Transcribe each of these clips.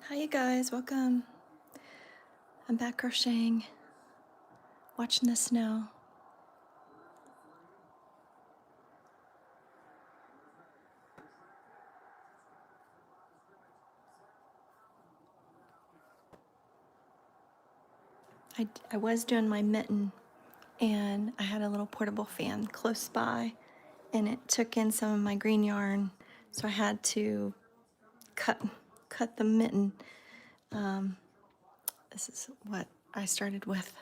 Hi you guys, welcome. I'm back crocheting, watching the snow. I was doing my mitten and I had a little portable fan close by and it took in some of my green yarn, so I had to cut the mitten. This is what I started with.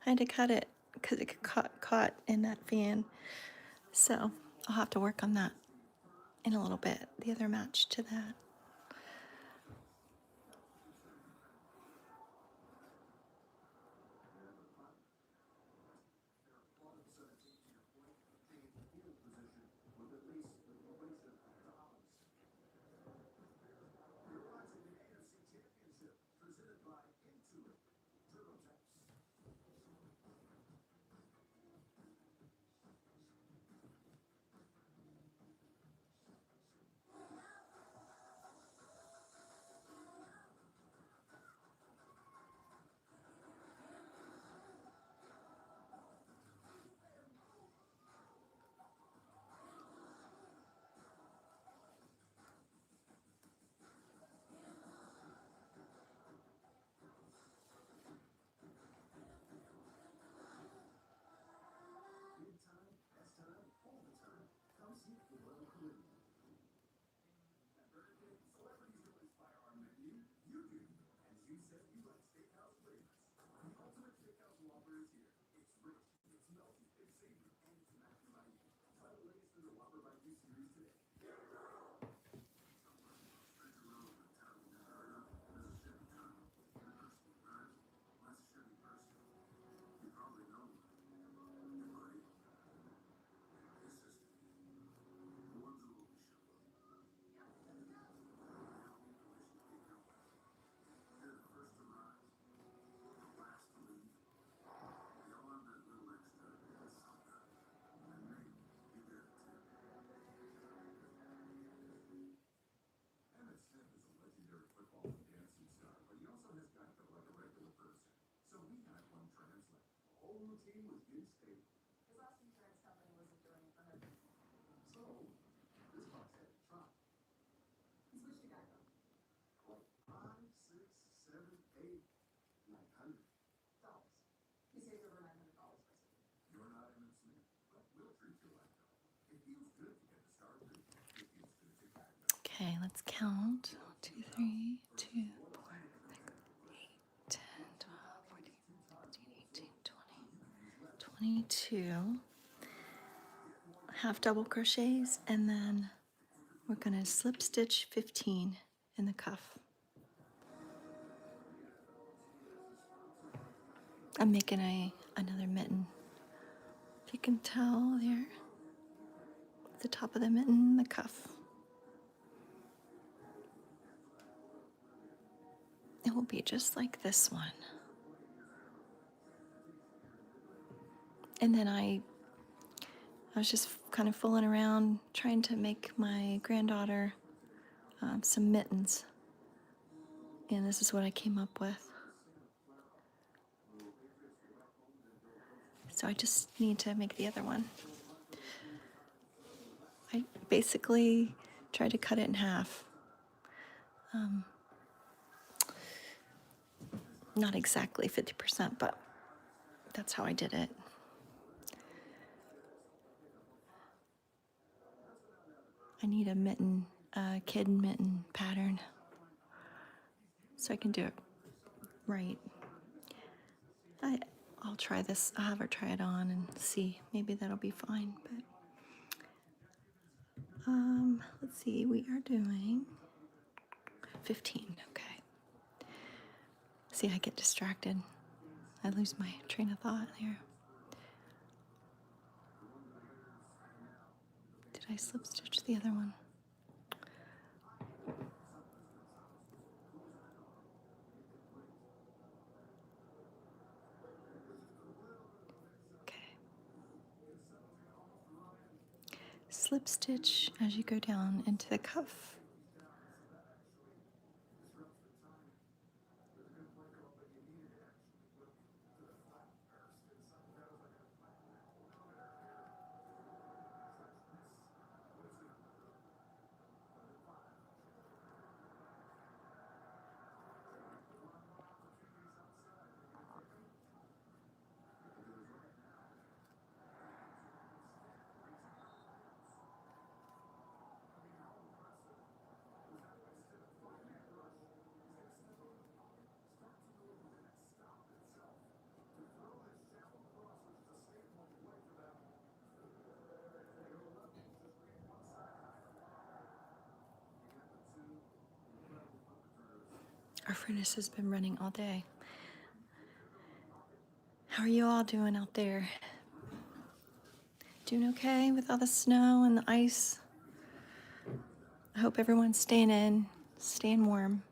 I had to cut it because it got caught in that fan. So I'll have to work on that in a little bit, the other match to that. Okay, let's count. 1, 2, 3, 2, 4, 6, 8, 10, 12, 14, 16, 18, 20, 22. Half double crochets, and then we're going to slip stitch 15 in the cuff. I'm making another mitten. If you can tell there, the top of the mitten, the cuff. It will be just like this one. And then I was just kind of fooling around trying to make my granddaughter some mittens. And this is what I came up with. So I just need to make the other one. I basically tried to cut it in half. Not exactly 50%, but that's how I did it. I need a mitten, kid mitten pattern so I can do it right. I'll try this. I'll have her try it on and see. Maybe that'll be fine. But let's see. We are doing 15. Okay. See, I get distracted. I lose my train of thought there. Did I slip stitch the other one? Okay. Slip stitch as you go down into the cuff. Our furnace has been running all day. How are you all doing out there? Doing okay with all the snow and the ice? I hope everyone's staying in, staying warm.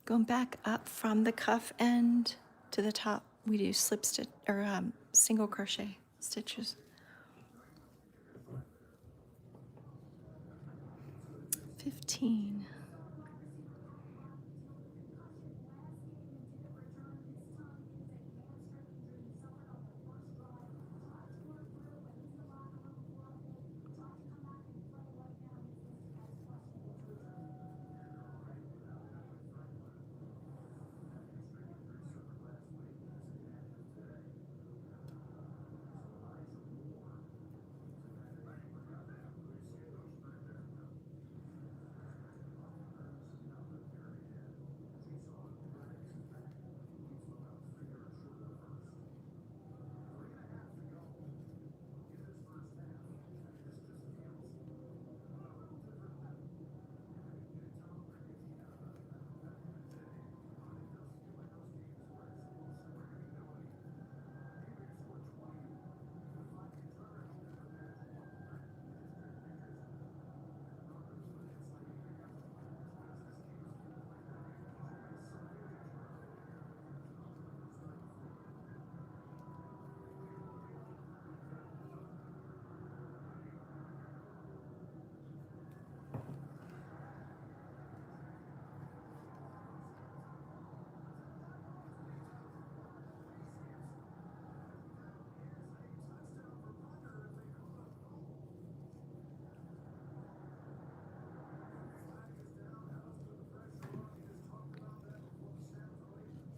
Going back up from the cuff end to the top, we do slip stitch or single crochet stitches. 15.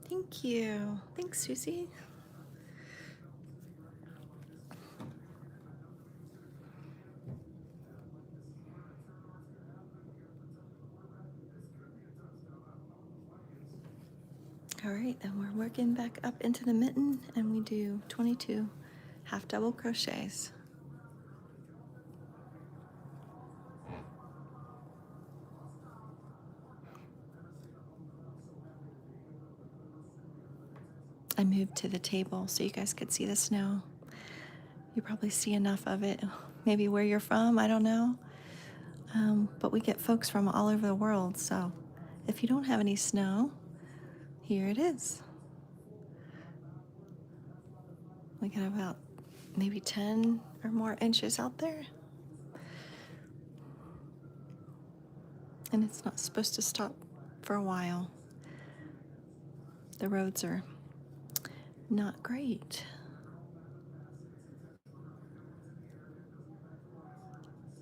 Thank you. Thanks, Susie. All right, then we're working back up into the mitten and we do 22 half double crochets. I moved to the table so you guys could see the snow. You probably see enough of it. Maybe where you're from, I don't know. But we get folks from all over the world, so if you don't have any snow, here it is. We got about maybe 10 or more inches out there. And it's not supposed to stop for a while. The roads are not great.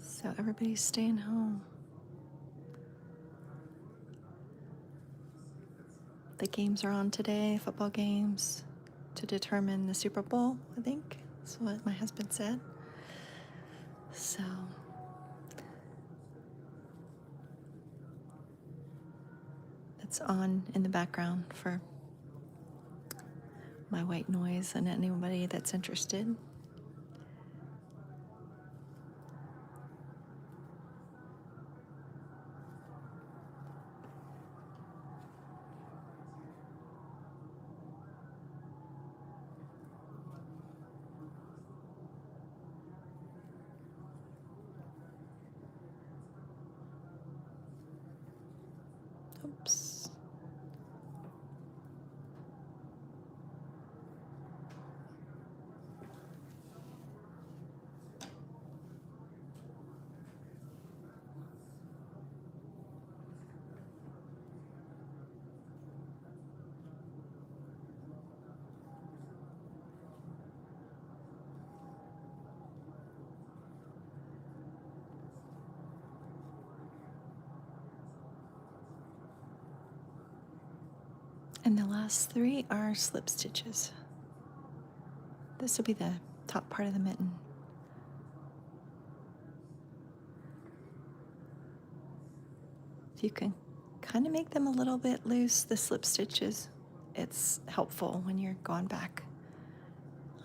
So everybody's staying home. The games are on today, football games, to determine the Super Bowl, I think. That's what my husband said. So it's on in the background for my white noise and anybody that's interested. Oops. And the last 3 are slip stitches. This will be the top part of the mitten. If you can kind of make them a little bit loose, the slip stitches, it's helpful when you're going back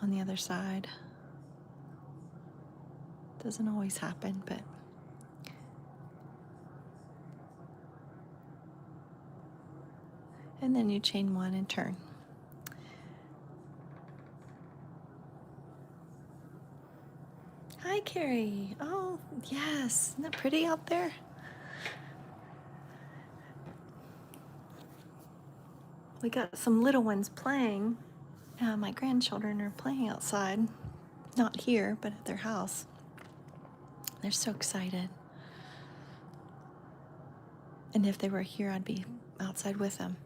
on the other side. Doesn't always happen, but And then you chain 1 and turn. Hi, Carrie. Oh, yes. Isn't that pretty out there? We got some little ones playing. My grandchildren are playing outside. Not here, but at their house. They're so excited. And if they were here, I'd be outside with them.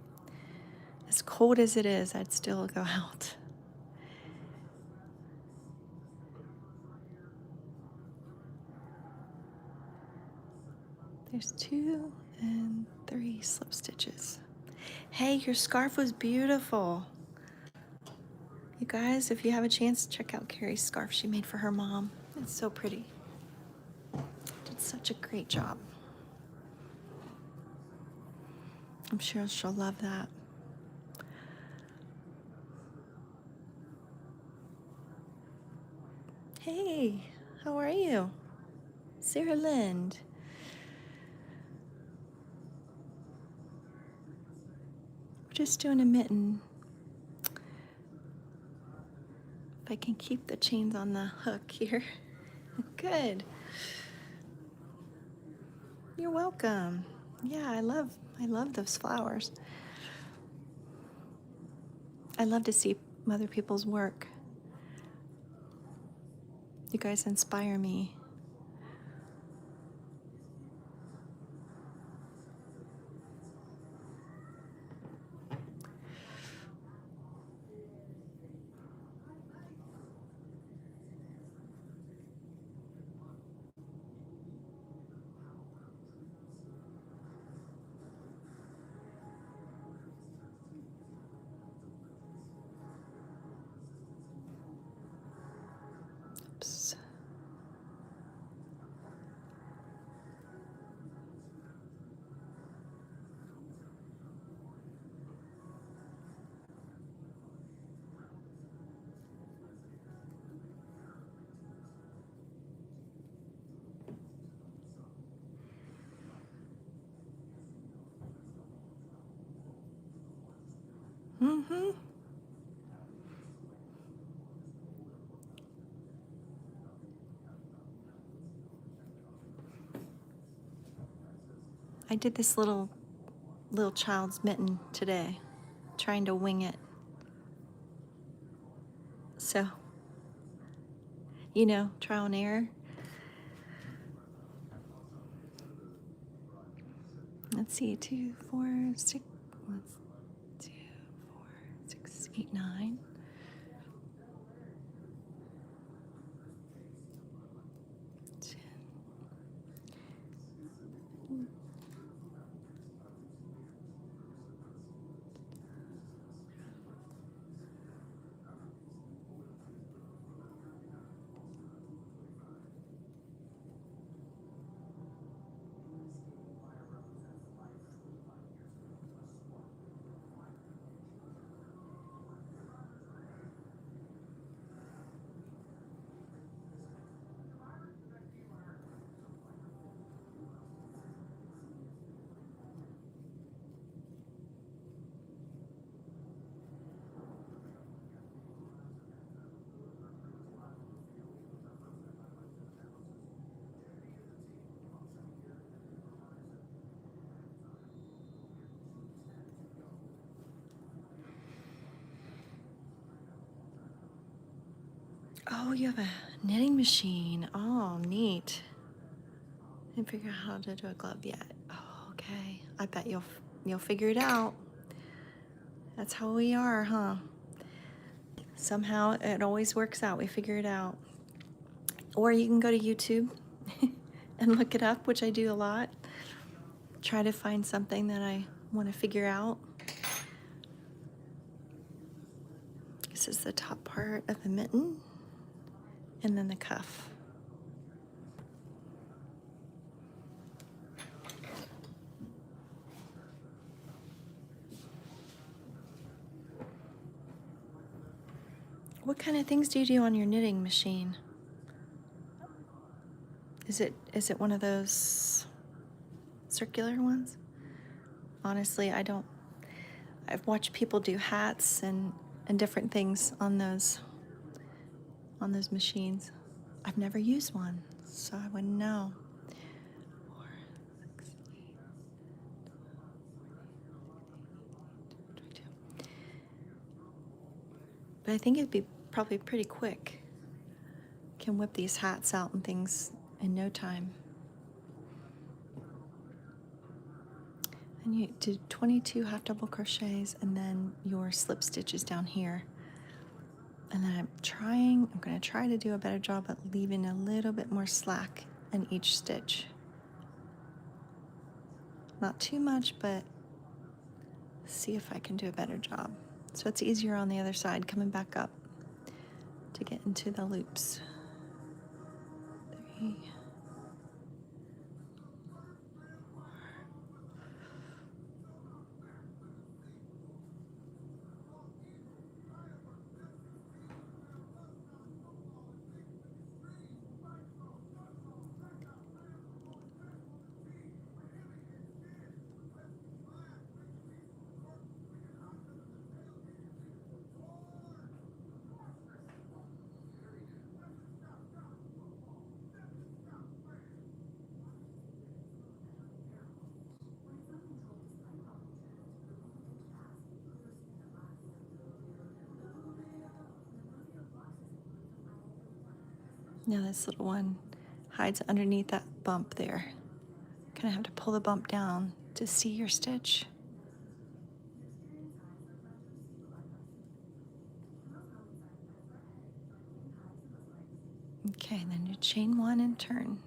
As cold as it is, I'd still go out. There's 2 and 3 slip stitches. Hey, your scarf was beautiful. You guys, if you have a chance, check out Carrie's scarf she made for her mom. It's so pretty. Did such a great job. I'm sure she'll love that. Hey, how are you? Sarah Lind. We're just doing a mitten. If I can keep the chains on the hook here. Good. You're welcome. Yeah, I love those flowers. I love to see other people's work. You guys inspire me. Oops. Mm-hmm. I did this little child's mitten today, trying to wing it. So, trial and error. Let's see, 2, 4, 6, 1, 2, 4, 6, 8, 9. 10. Oh, you have a knitting machine. Oh, neat. Didn't figure out how to do a glove yet. Oh, okay. I bet you'll figure it out. That's how we are, huh? Somehow it always works out. We figure it out. Or you can go to YouTube and look it up, which I do a lot. Try to find something that I want to figure out. This is the top part of the mitten, and then the cuff. What kind of things do you do on your knitting machine? Is it one of those circular ones? Honestly, I I've watched people do hats and different things on those machines. I've never used one, so I wouldn't know. 4, 6, 8, 22. But I think it'd be probably pretty quick. Can whip these hats out and things in no time. And you do 22 half double crochets and then your slip stitches down here. And then I'm going to try to do a better job at leaving a little bit more slack in each stitch. Not too much, but see if I can do a better job. So it's easier on the other side, coming back up to get into the loops. 3. Now this little one hides underneath that bump there. Kind of have to pull the bump down to see your stitch. Okay, then you chain 1 and turn.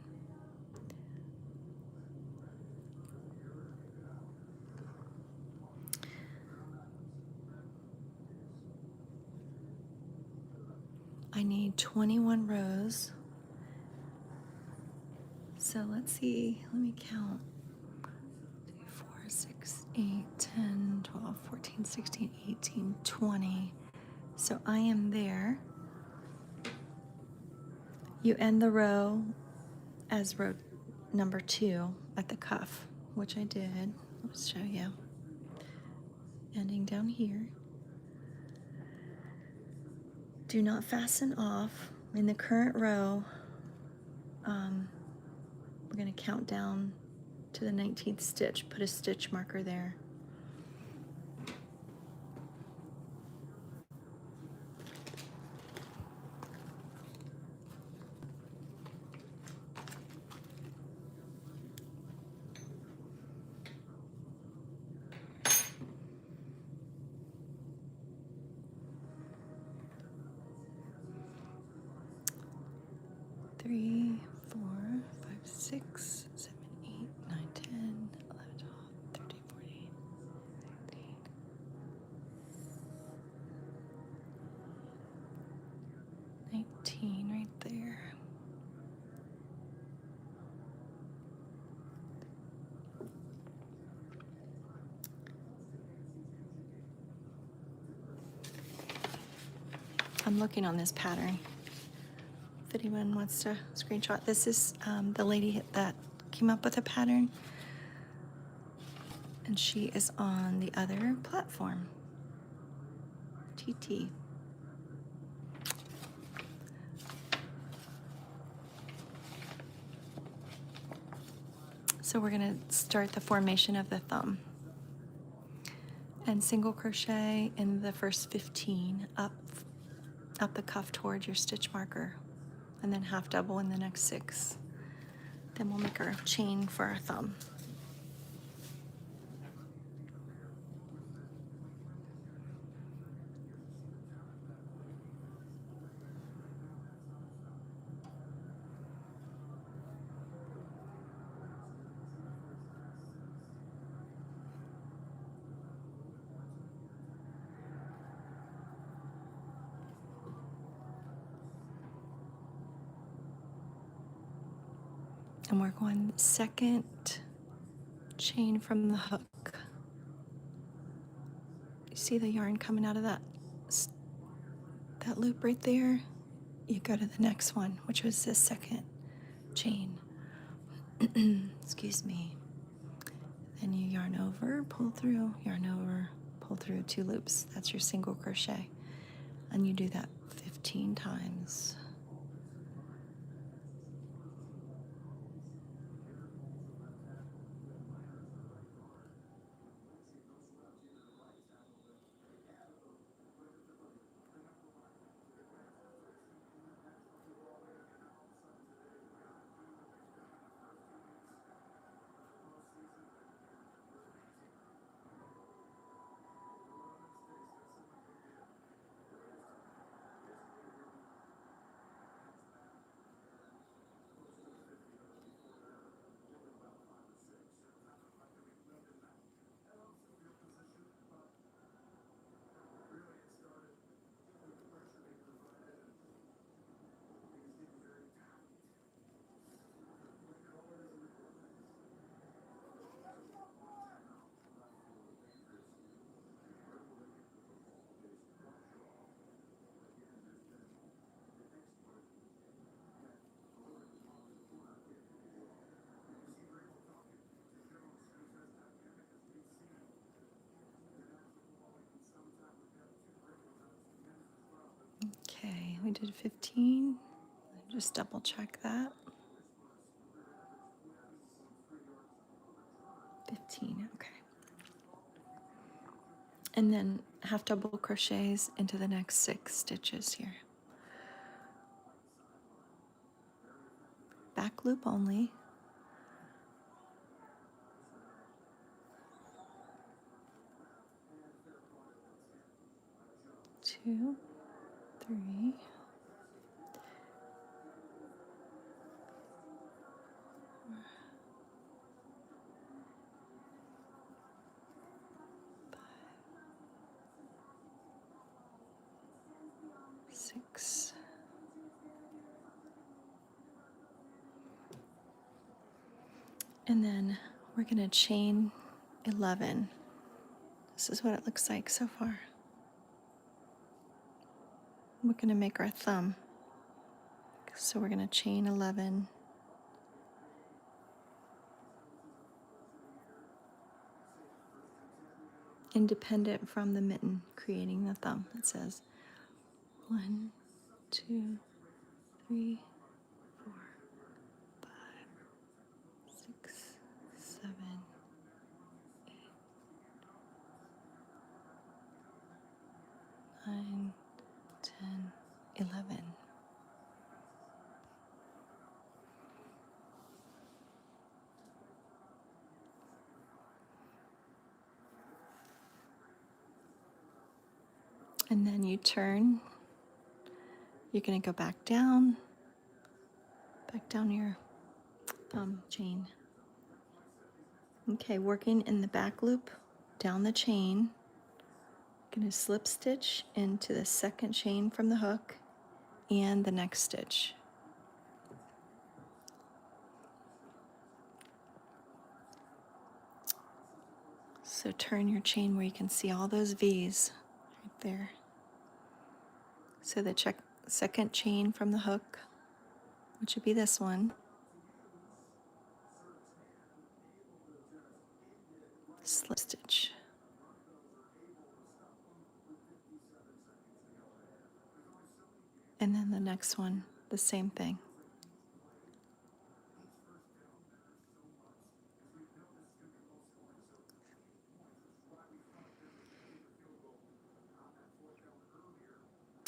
I need 21 rows. So let's see, let me count. 2, 4, 6, 8, 10, 12, 14, 16, 18, 20. So I am there. You end the row as row number 2 at the cuff, which I did. Let's show you. Ending down here. Do not fasten off. In the current row, we're going to count down to the 19th stitch. Put a stitch marker there. Three, 4, 5, 6, 7, 8, 9, 10, 11, 12, 13, 14, 15, 19 right there. I'm looking on this pattern. If anyone wants to screenshot, this is the lady that came up with the pattern, and she is on the other platform, TT. So we're going to start the formation of the thumb and single crochet in the first 15 up the cuff towards your stitch marker, and then half double in the next 6. Then we'll make our chain for our thumb. And we're going second chain from the hook. You see the yarn coming out of that loop right there? You go to the next one, which was the second chain. Excuse me. Then you yarn over, pull through, yarn over, pull through 2 loops. That's your single crochet. And you do that 15 times. Okay, we did 15. Just double check that. 15, okay. And then half double crochets into the next 6 stitches here. Back loop only. 2, 3, 6. And then we're going to chain 11. This is what it looks like so far. We're going to make our thumb. So we're going to chain 11. Independent from the mitten, creating the thumb. It says 1, 2, 3, 4, 5, 6, 7, 8, 9, 10, 11. And then you turn. You're going to go back down your thumb chain. Okay, working in the back loop down the chain. Going to slip stitch into the second chain from the hook and the next stitch. So turn your chain where you can see all those V's right there. So the second chain from the hook, which would be this one, slip stitch. And then the next one, the same thing.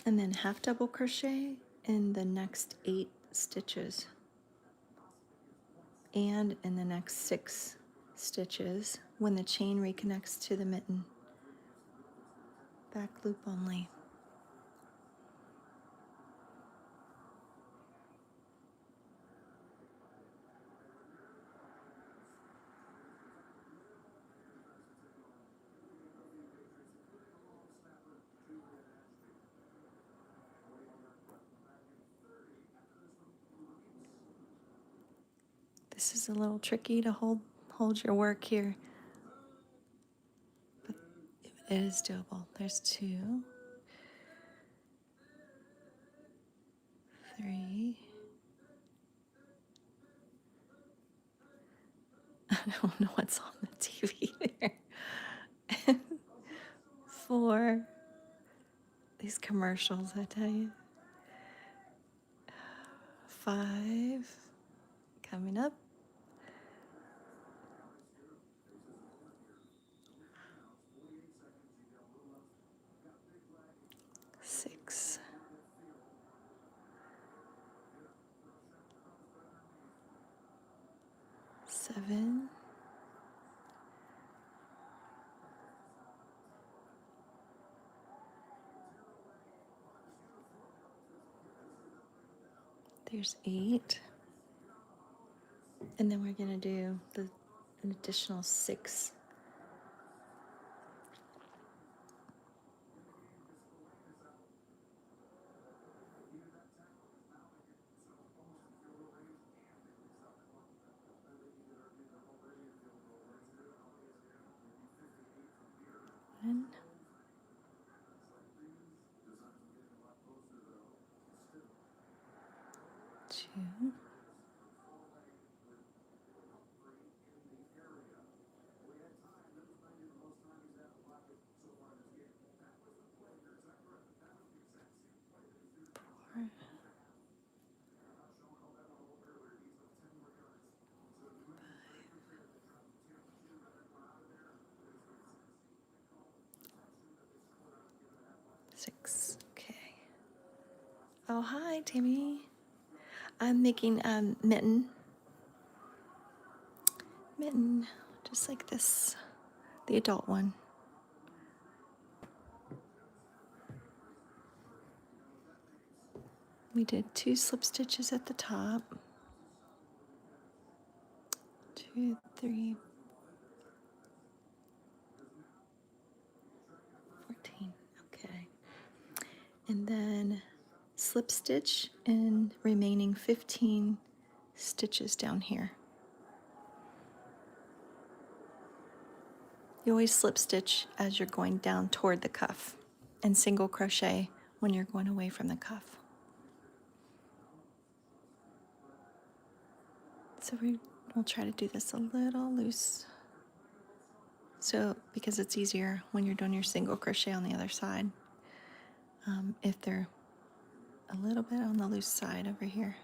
And then half double crochet in the next 8 stitches. And in the next 6 stitches when the chain reconnects to the mitten. Back loop only. This is a little tricky to hold your work here, but it is doable. There's 2, 3. I don't know what's on the TV there. 4. These commercials, I tell you. 5. Coming up. 6. 7. 8. And then we're going to do an additional 6. One, 2, 4, 6. Okay. Oh, hi, Tammy. I'm making mitten, just like this, the adult one. We did 2 slip stitches at the top. 2, 3, 14. Okay. And then slip stitch and remaining 15 stitches down here. You always slip stitch as you're going down toward the cuff and single crochet when you're going away from the cuff. So we'll try to do this a little loose. So because it's easier when you're doing your single crochet on the other side. If they're a little bit on the loose side over here.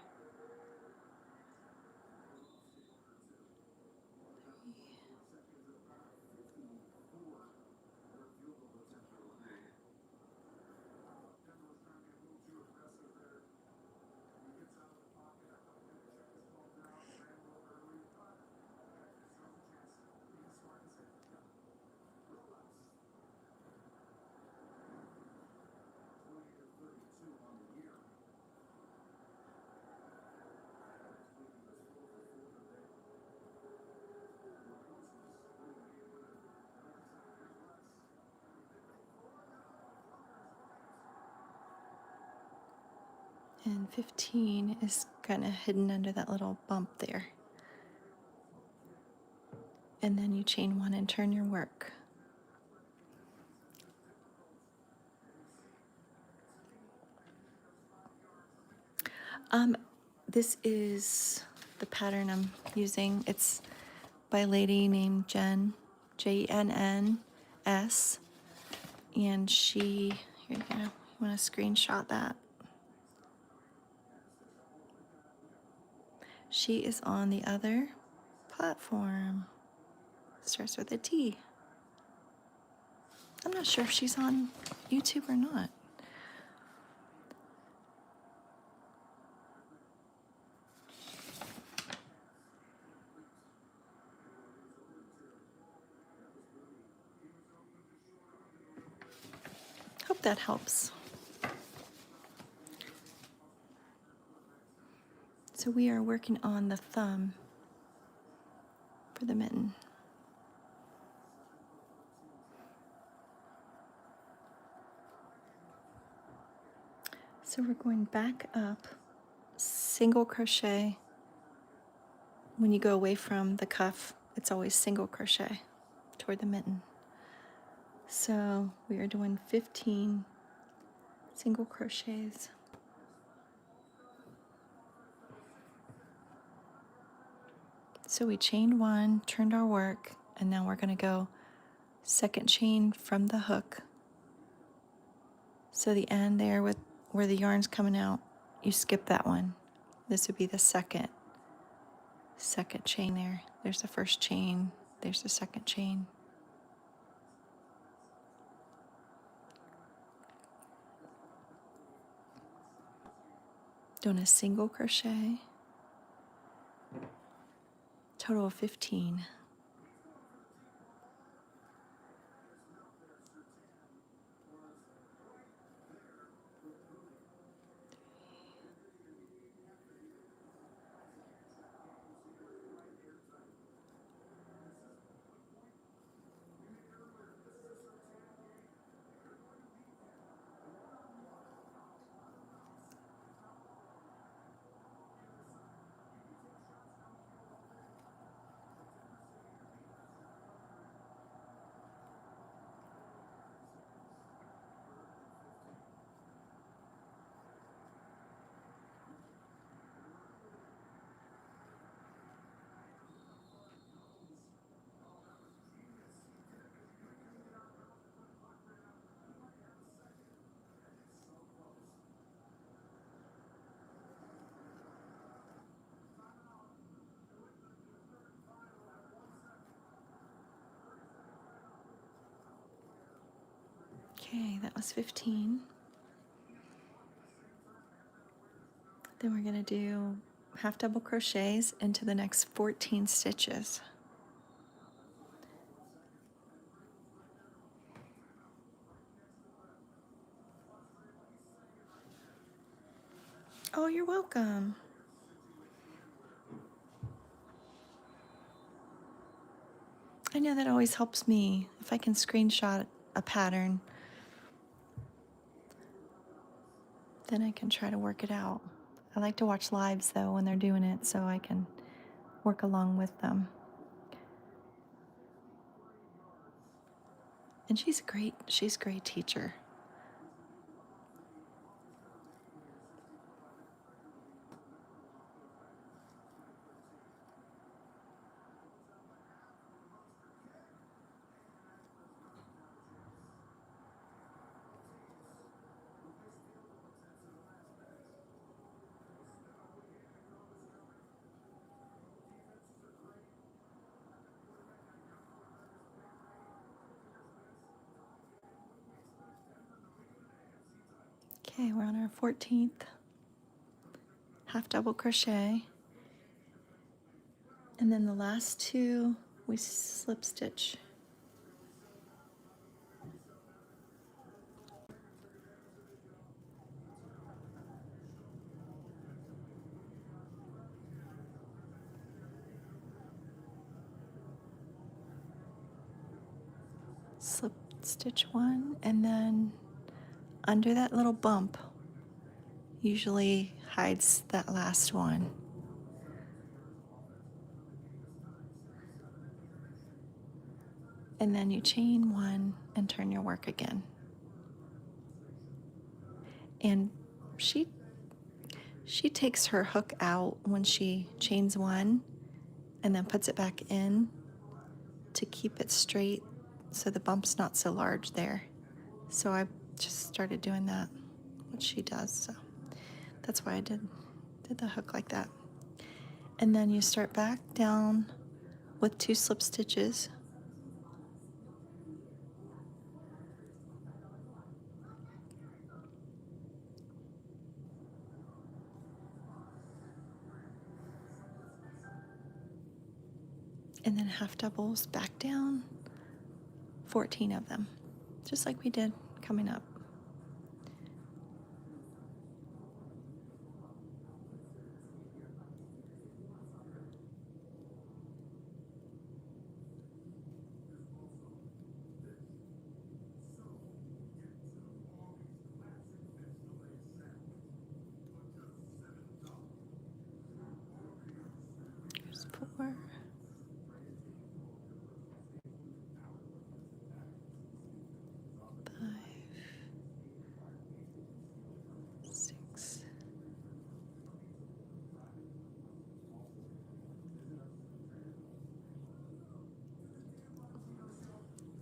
15 is kind of hidden under that little bump there. And then you chain 1 and turn your work. This is the pattern I'm using. It's by a lady named Jen, Jnns, and here you go. You want to screenshot that? She is on the other platform. Starts with a T. I'm not sure if she's on YouTube or not. Hope that helps. So we are working on the thumb for the mitten. So we're going back up, single crochet. When you go away from the cuff, it's always single crochet toward the mitten. So we are doing 15 single crochets. So we chained 1, turned our work, and now we're going to go second chain from the hook So the end there with where the yarn's coming out, you skip that one. This would be the second chain there. There's the first chain, there's the second chain. Doing a single crochet, total of 15. Okay, that was 15. Then we're going to do half double crochets into the next 14 stitches. Oh, you're welcome. I know that always helps me if I can screenshot a pattern, then I can try to work it out. I like to watch lives though when they're doing it so I can work along with them. And she's a great teacher. Okay, we're on our 14th half double crochet. And then the last two, we slip stitch. Slip stitch one, and then under that little bump usually hides that last one. And then you chain one and turn your work again. And she takes her hook out when she chains one and then puts it back in to keep it straight so the bump's not so large there. So I just started doing that, what she does. So that's why I did the hook like that. And then you start back down with 2 slip stitches. And then half doubles back down, 14 of them, just like we did coming up. There's 4. 5, 6,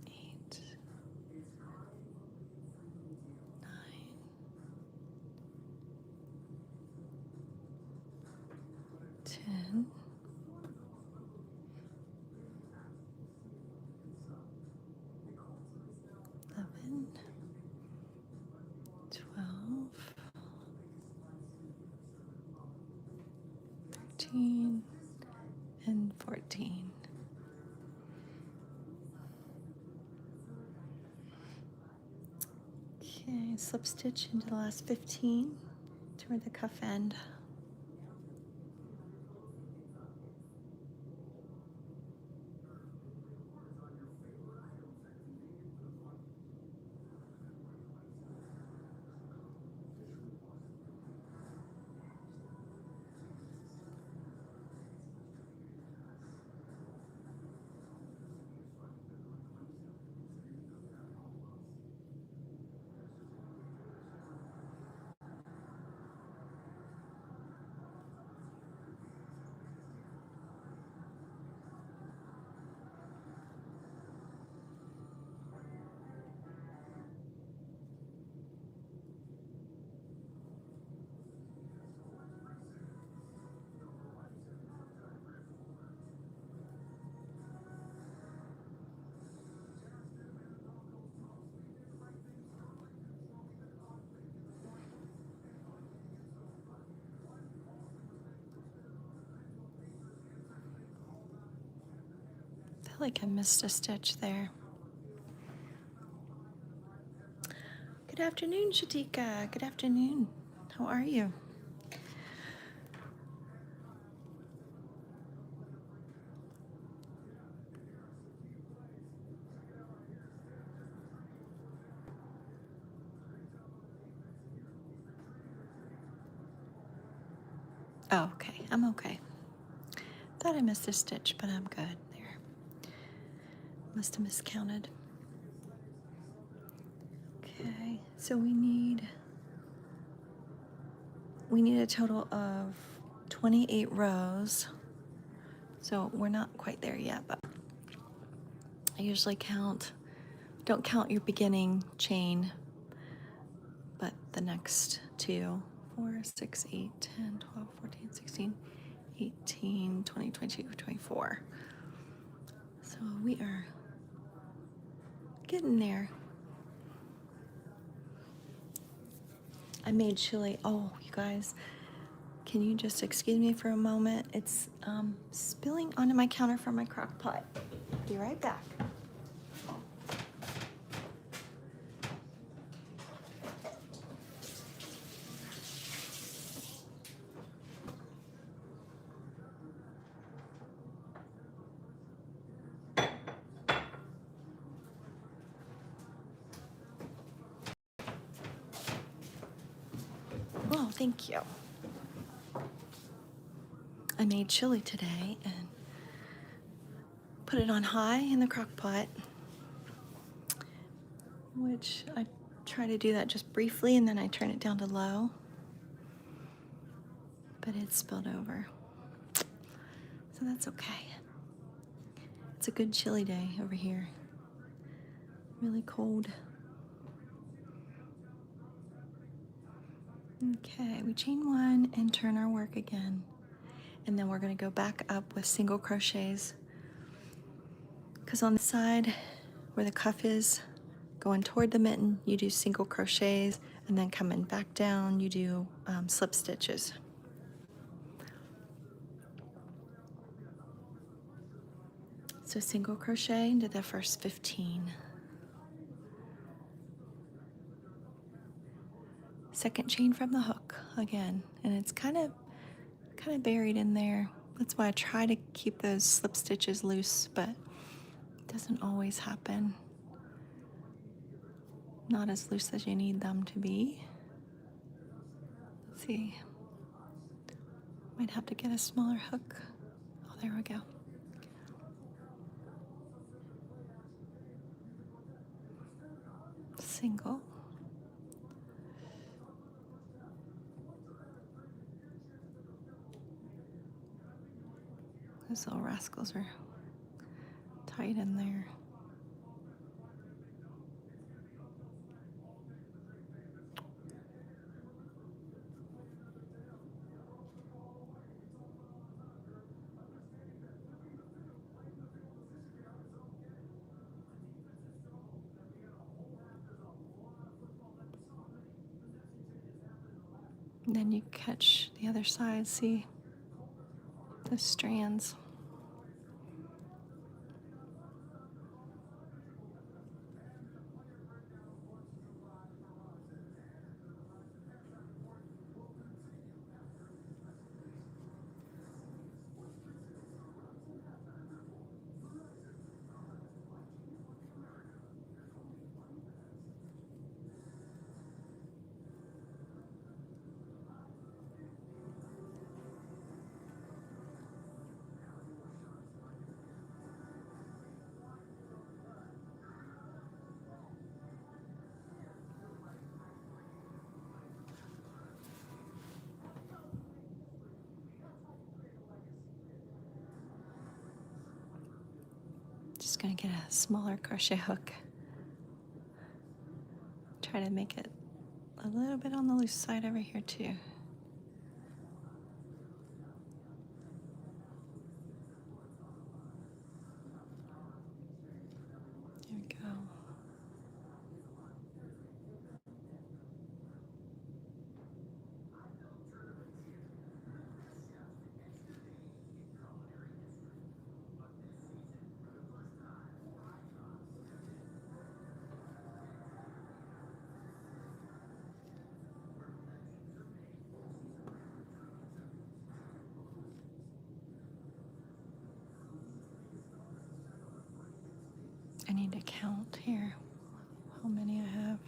8, 9, 10, 11, 12, 13, and 14. Okay, slip stitch into the last 15 toward the cuff end. I feel like I missed a stitch there. Good afternoon, Shatika. Good afternoon. How are you? Oh, okay. I'm okay. Thought I missed a stitch, but I'm good there. Must have miscounted. Okay, so we need a total of 28 rows. So we're not quite there yet, but I usually don't count your beginning chain, but the next two, 4, 6, 8, 10, 12, 14, 16, 18, 20, 22, 24. So we are getting there. I made chili. Oh, you guys, can you just excuse me for a moment? It's spilling onto my counter from my crock pot. Be right back. Oh, thank you. I made chili today and put it on high in the crock pot, which I try to do that just briefly and then I turn it down to low, but it spilled over. So that's okay. It's a good chilly day over here. Really cold. Okay, we chain one and turn our work again. And then we're going to go back up with single crochets. Because on the side where the cuff is going toward the mitten, you do single crochets, and then coming back down, you do slip stitches. So single crochet into the first 15. Second chain from the hook again, and it's kind of buried in there. That's why I try to keep those slip stitches loose, but it doesn't always happen. Not as loose as you need them to be. Let's see. Might have to get a smaller hook. Oh, there we go. Single. Those little rascals are tight in there. And then you catch the other side, see the strands. Just gonna get a smaller crochet hook. Try to make it a little bit on the loose side over here too. There we go. I need to count here how many I have.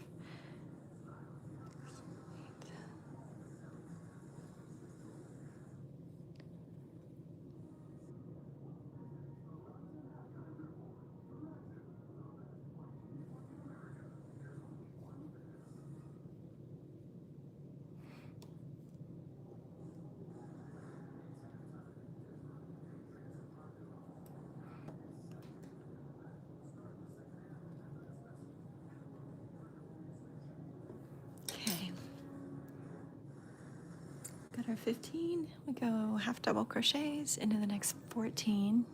Okay. Got our 15. We go half double crochets into the next 14.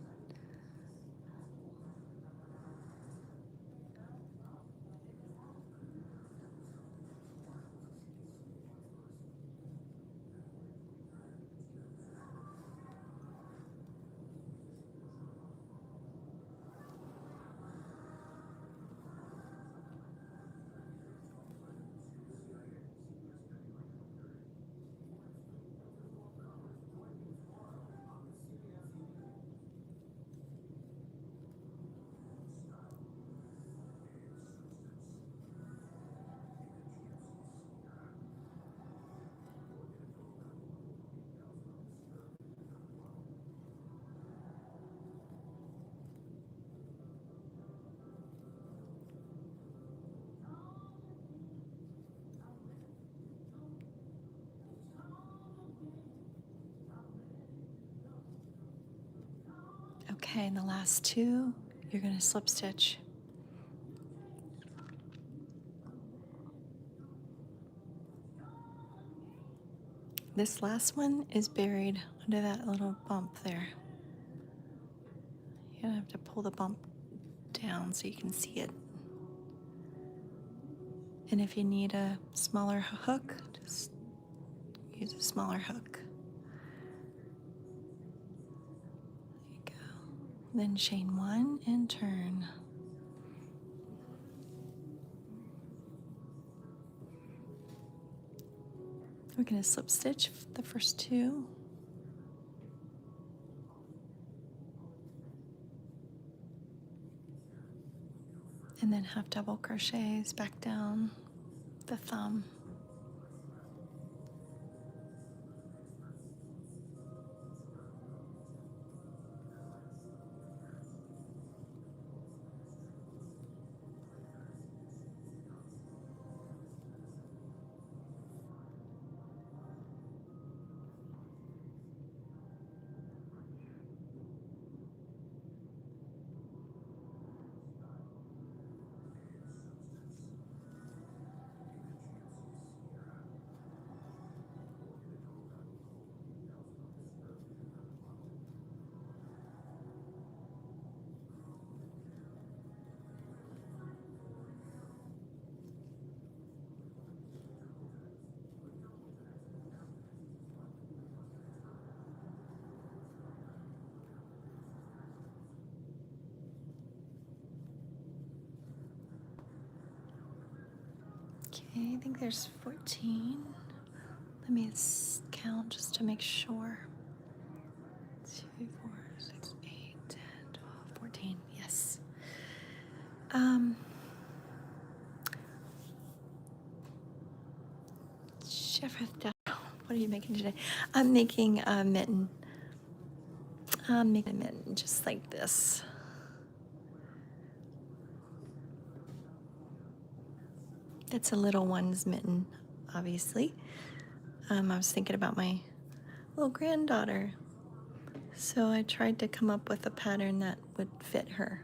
Okay, and the last two, you're going to slip stitch. This last one is buried under that little bump there. You're going to have to pull the bump down so you can see it. And if you need a smaller hook, just use a smaller hook. There you go. Then chain one and turn. We're going to slip stitch the first two. And then half double crochets back down the thumb. Okay, I think there's 14. Let me count just to make sure. 2, 4, 6, 8, 10, 12, 14. Yes. Chef, what are you making today? I'm making a mitten. I'm making a mitten just like this. It's a little one's mitten, obviously. I was thinking about my little granddaughter, so I tried to come up with a pattern that would fit her.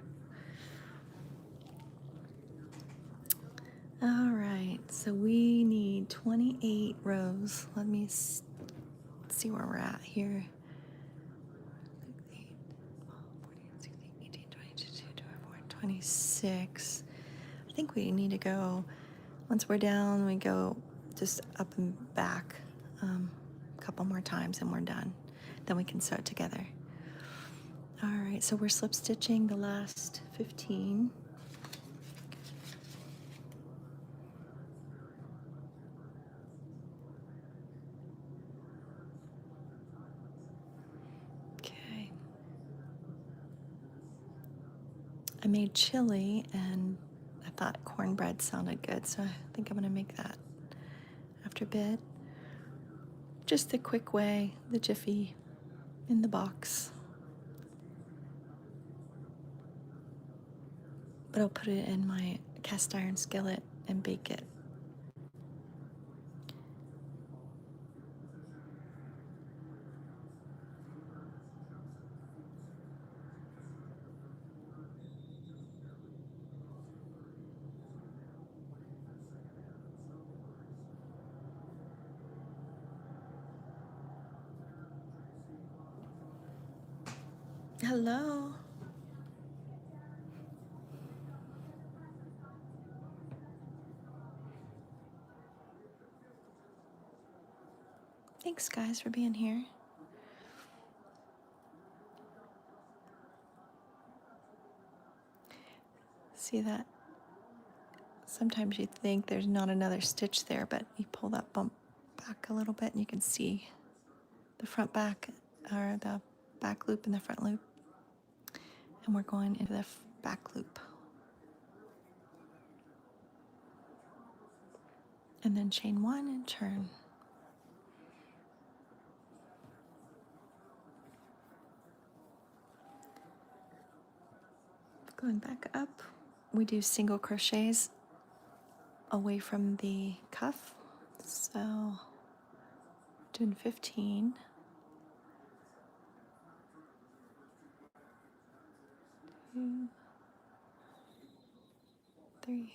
All right, so we need 28 rows. Let me see where we're at here. 26. I think we need to go, once we're down, we go just up and back a couple more times and we're done. Then we can sew it together. All right, so we're slip stitching the last 15. Okay. I made chili and I thought cornbread sounded good, so I think I'm gonna make that after bed. Just the quick way, the Jiffy in the box. But I'll put it in my cast iron skillet and bake it. Hello. Thanks, guys, for being here. See that? Sometimes you think there's not another stitch there, but you pull that bump back a little bit and you can see the front back, or the back loop and the front loop. And we're going into the back loop. And then chain 1 and turn. Going back up, we do single crochets away from the cuff. So doing 15. 2, 3.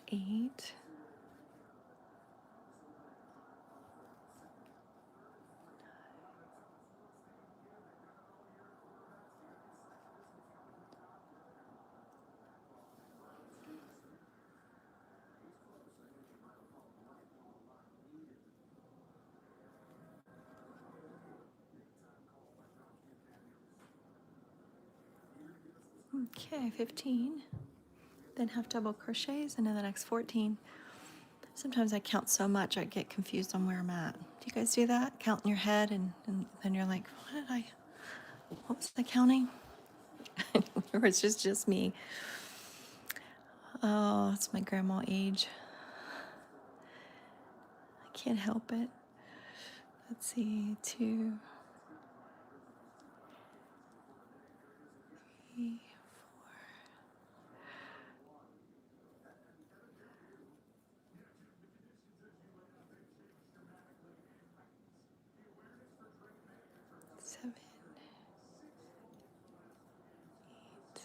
8. Okay, 15. Then half double crochets into the next 14. Sometimes I count so much I get confused on where I'm at. Do you guys do that? Count in your head and then you're like, what was I counting? Or it's just me. Oh, it's my grandma age. I can't help it. Let's see, 2, 3, 7, 8,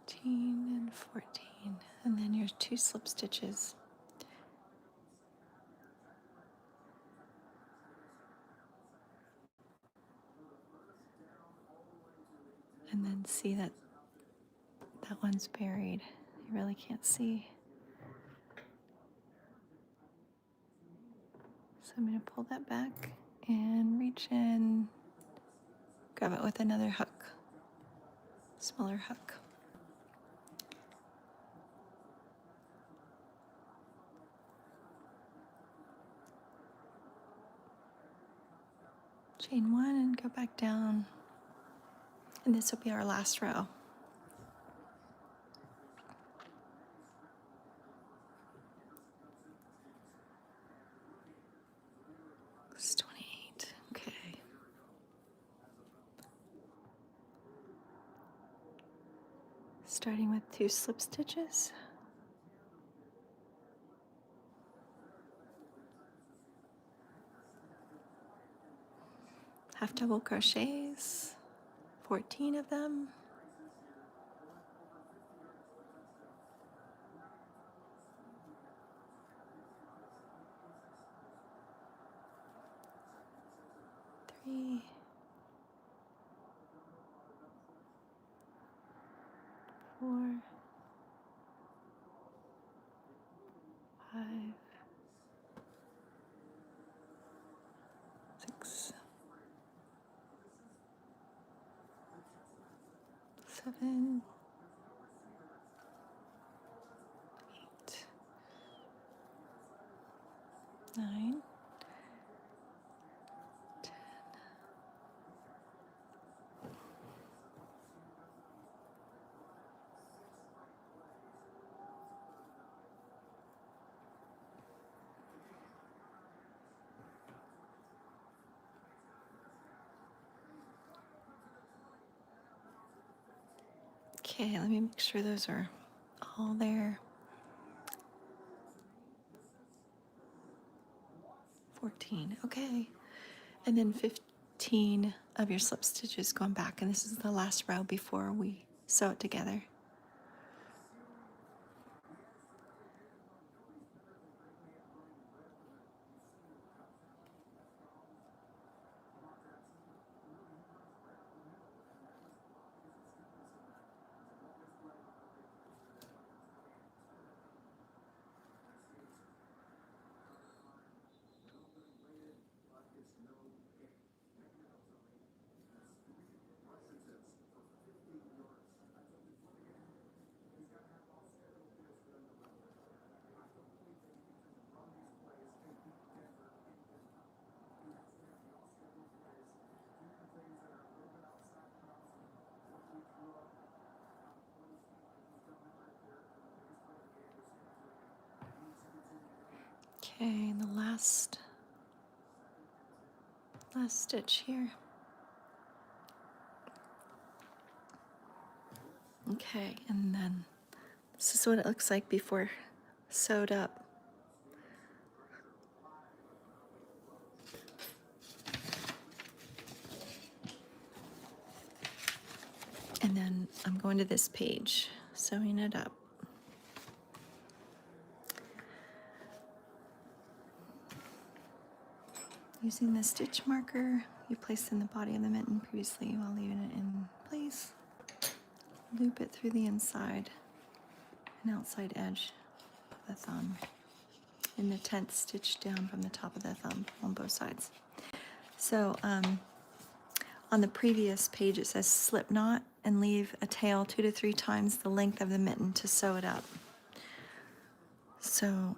13 and 14. chain, and then your 2 slip stitches. And then see that that one's buried. You really can't see. So I'm going to pull that back and reach in, grab it with another hook, smaller hook. Chain 1 and go back down. And this will be our last row. It's 28. Okay. Starting with 2 slip stitches. Half double crochets, 14 of them. Three, 4, 5, 6, 7, 8, 9, 10. Okay, let me make sure those are all there. 14, okay. And then 15 of your slip stitches going back, and this is the last row before we sew it together. Okay, and the last stitch here. Okay, and then this is what it looks like before sewed up. And then I'm going to this page, sewing it up. Using the stitch marker you placed in the body of the mitten previously while leaving it in place, loop it through the inside and outside edge of the thumb, and the 10th stitch down from the top of the thumb on both sides. So on the previous page it says slip knot and leave a tail 2 to 3 times the length of the mitten to sew it up. So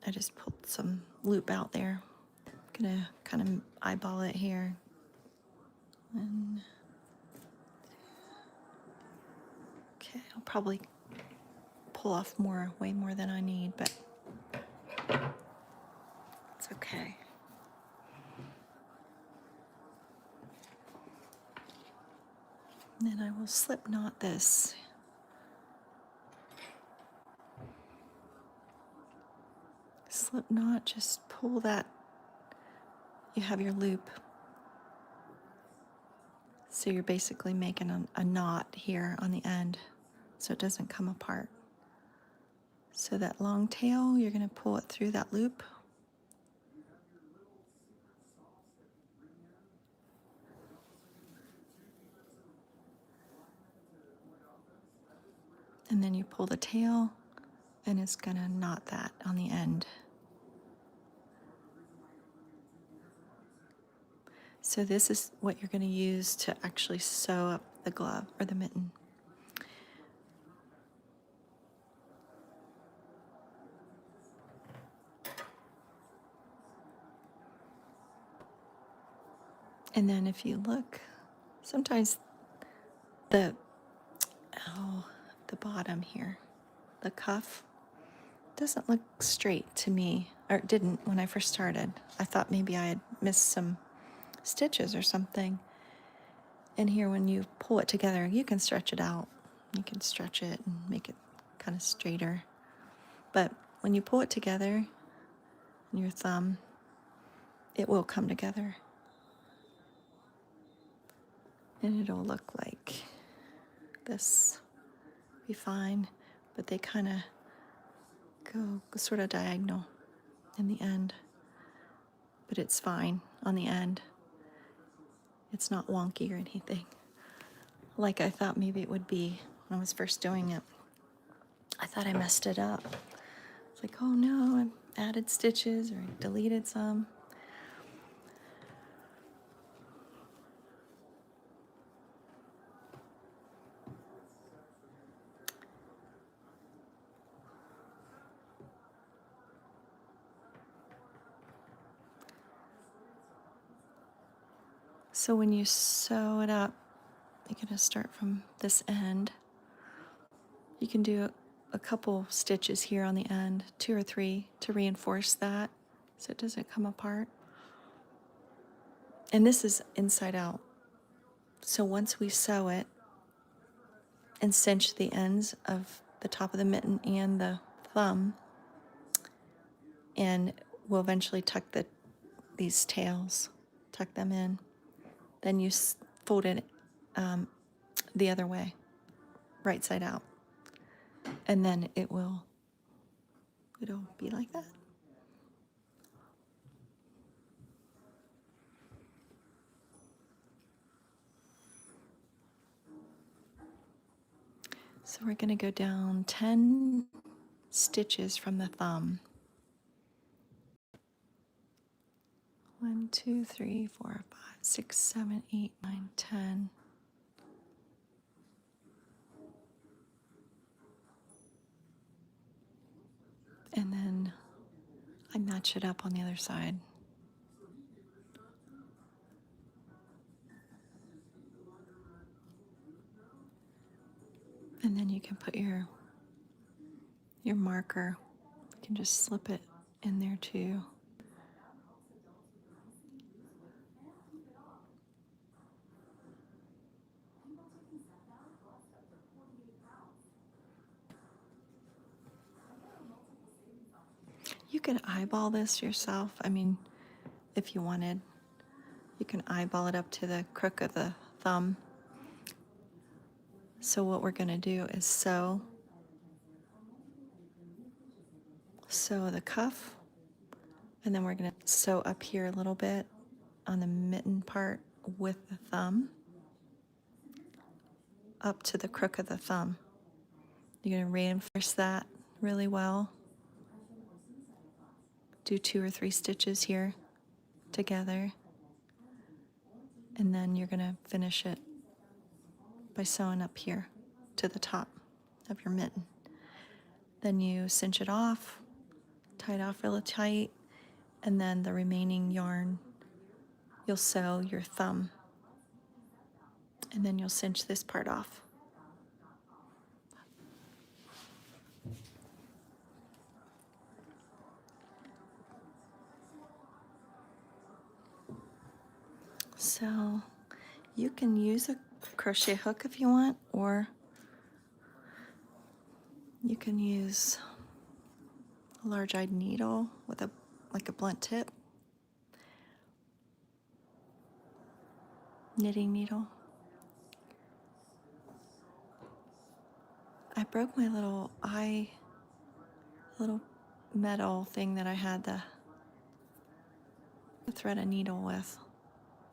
I just pulled some loop out there. I'm gonna kind of eyeball it here. And okay, I'll probably pull off way more than I need, but it's okay. And then I will slip knot this. Slip knot, just pull that. You have your loop. So you're basically making a knot here on the end so it doesn't come apart. So that long tail, you're going to pull it through that loop. And then you pull the tail, and it's going to knot that on the end. So this is what you're going to use to actually sew up the glove or the mitten. And then if you look, sometimes the the bottom here, the cuff, doesn't look straight to me, or it didn't when I first started. I thought maybe I had missed some stitches or something. And here, when you pull it together, you can stretch it out. You can stretch it and make it kind of straighter. But when you pull it together in your thumb, it will come together. And it'll look like this. Be fine, but they kind of go sort of diagonal in the end. But it's fine on the end. It's not wonky or anything, like I thought maybe it would be when I was first doing it. I thought I messed it up. It's like, oh no, I added stitches or I deleted some. So when you sew it up, you're going to start from this end. You can do a couple stitches here on the end, 2 or 3, to reinforce that so it doesn't come apart. And this is inside out. So once we sew it and cinch the ends of the top of the mitten and the thumb, and we'll eventually tuck these tails, tuck them in, then you fold it the other way, right side out, and then it'll be like that. So we're going to go down 10 stitches from the thumb. 1, 2, 3, 4, 5, 6, 7, 8, 9, 10. And then I match it up on the other side. And then you can put your marker. You can just slip it in there too. You could eyeball this yourself. I mean, if you wanted, you can eyeball it up to the crook of the thumb. So what we're going to do is sew the cuff, and then we're going to sew up here a little bit on the mitten part with the thumb up to the crook of the thumb. You're going to reinforce that really well. Do 2 or 3 stitches here together, and then you're going to finish it by sewing up here to the top of your mitten. Then you cinch it off, tie it off really tight, and then the remaining yarn, you'll sew your thumb, and then you'll cinch this part off. So you can use a crochet hook if you want, or you can use a large-eyed needle with like a blunt tip, knitting needle. I broke my little metal thing that I had to thread a needle with.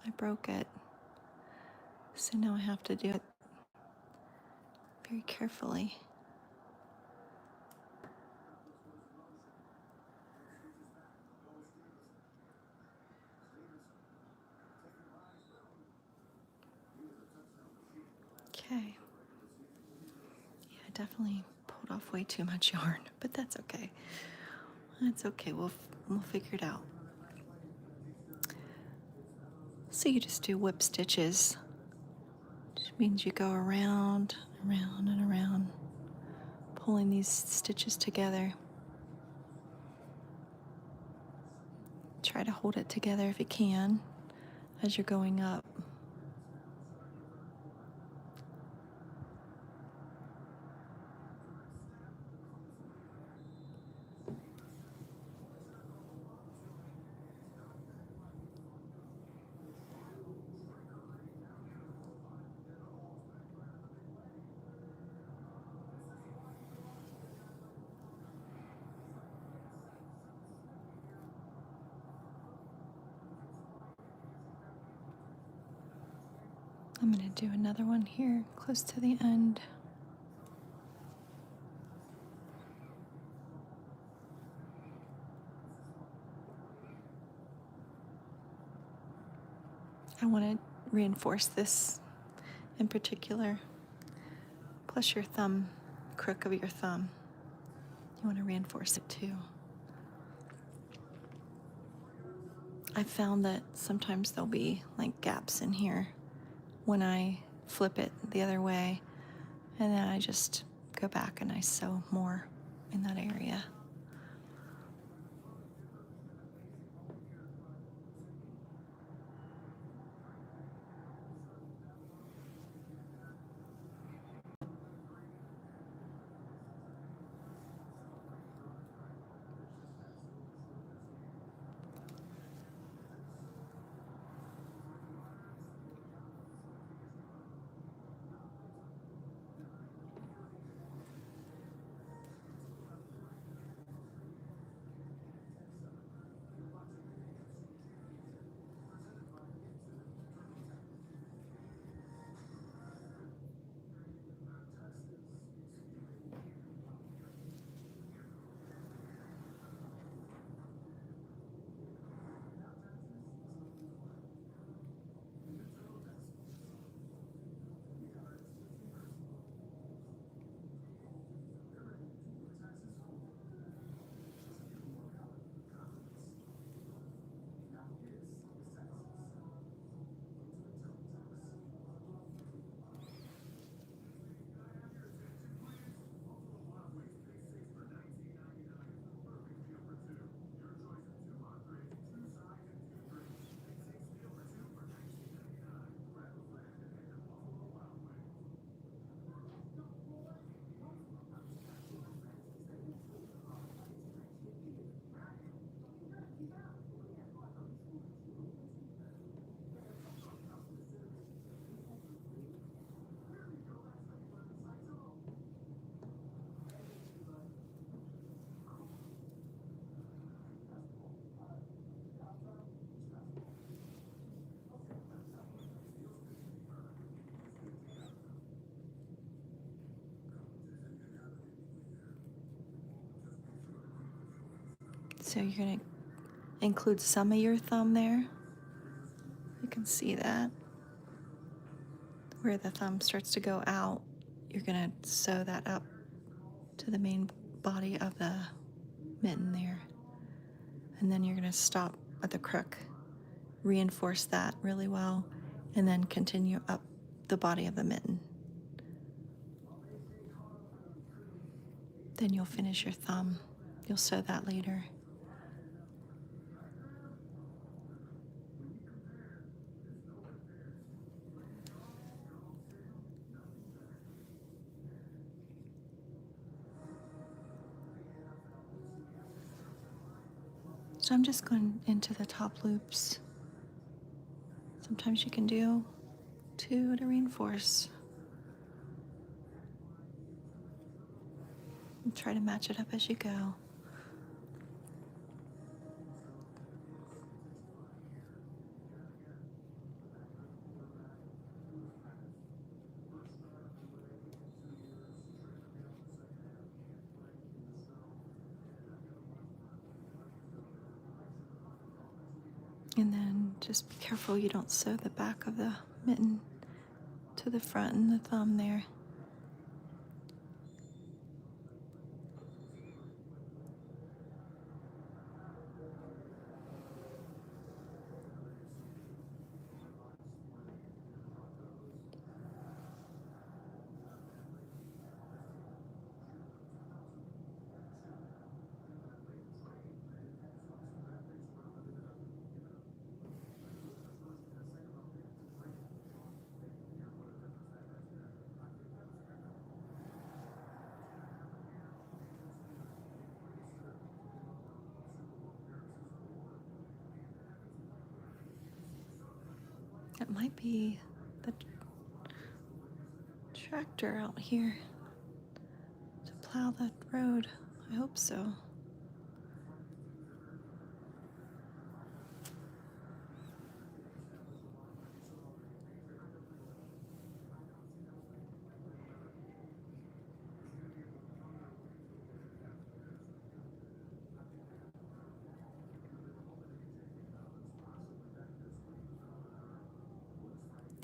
I broke it. So now I have to do it very carefully. Okay. Yeah, I definitely pulled off way too much yarn, but that's okay. That's okay. We'll figure it out. So you just do whip stitches, which means you go around, around, and around, pulling these stitches together. Try to hold it together if you can as you're going up. I'm going to do another one here close to the end. I want to reinforce this in particular, plus your thumb, crook of your thumb. You want to reinforce it too. I found that sometimes there'll be like gaps in here when I flip it the other way, and then I just go back and I sew more in that area. So you're going to include some of your thumb there. You can see that. Where the thumb starts to go out, you're going to sew that up to the main body of the mitten there. And then you're going to stop at the crook, reinforce that really well, and then continue up the body of the mitten. Then you'll finish your thumb. You'll sew that later. So I'm just going into the top loops. Sometimes you can do 2 to reinforce. And try to match it up as you go. And then just be careful you don't sew the back of the mitten to the front and the thumb there. It might be the tractor out here to plow that road. I hope so.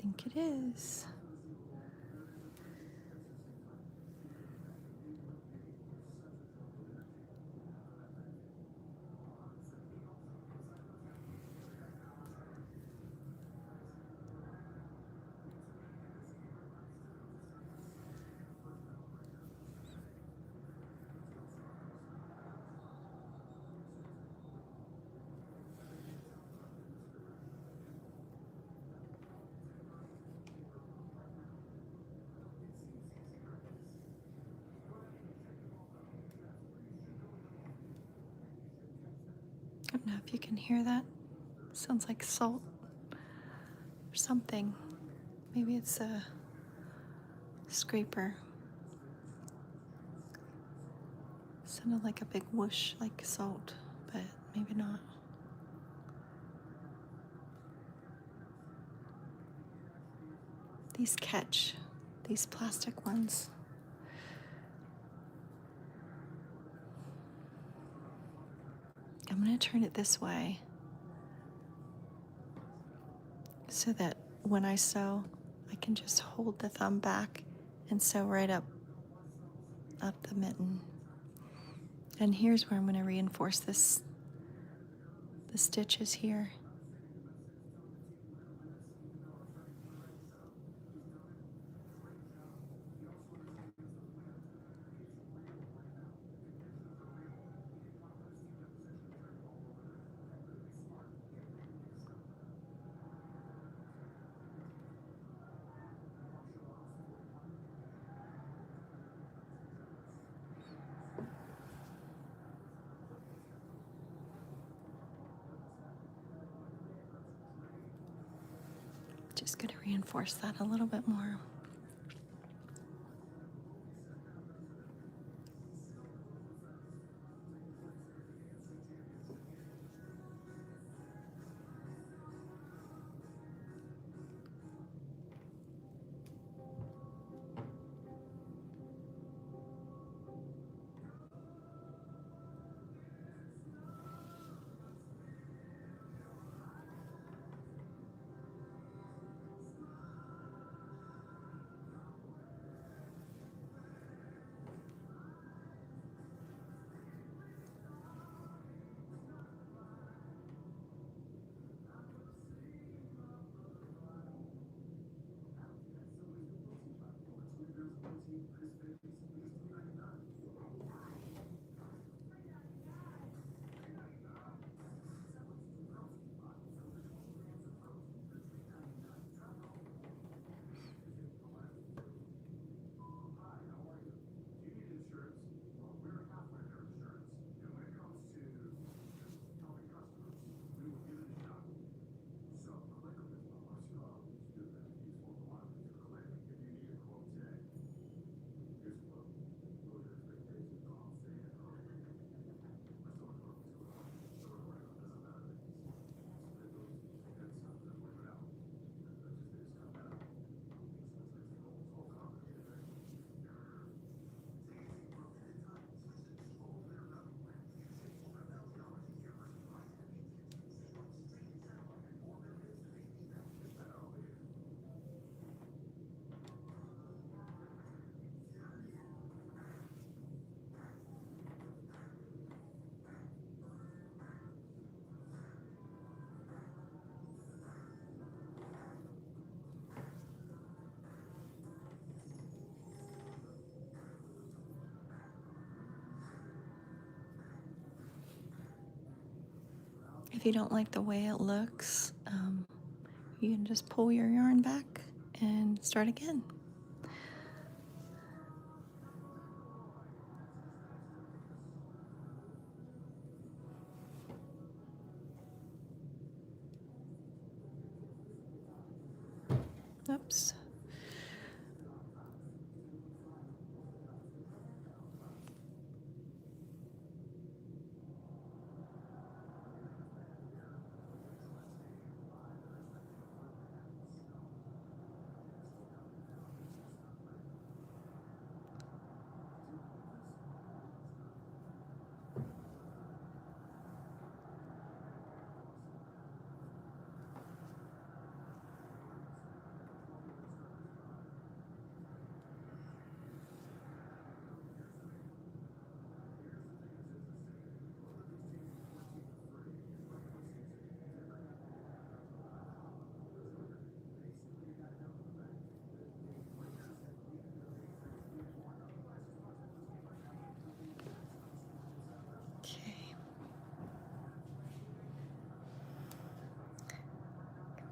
I think it is. I don't know if you can hear that. Sounds like salt or something. Maybe it's a scraper. Sounded like a big whoosh, like salt, but maybe not. These catch, these plastic ones. I'm going to turn it this way so that when I sew, I can just hold the thumb back and sew right up the mitten. And here's where I'm going to reinforce this, the stitches here. Just going to reinforce that a little bit more. If you don't like the way it looks, you can just pull your yarn back and start again. Oops. Okay.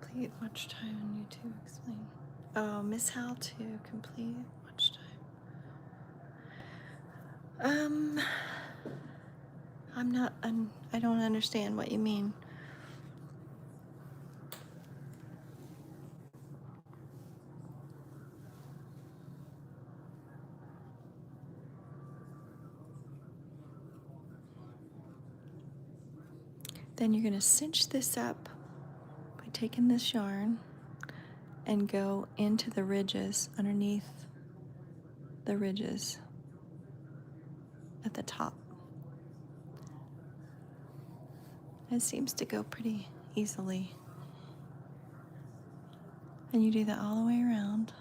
Complete watch time on YouTube explain. Oh, miss how to complete watch time. I don't understand what you mean. Then you're going to cinch this up by taking this yarn and go into the ridges, underneath the ridges at the top. It seems to go pretty easily. And you do that all the way around.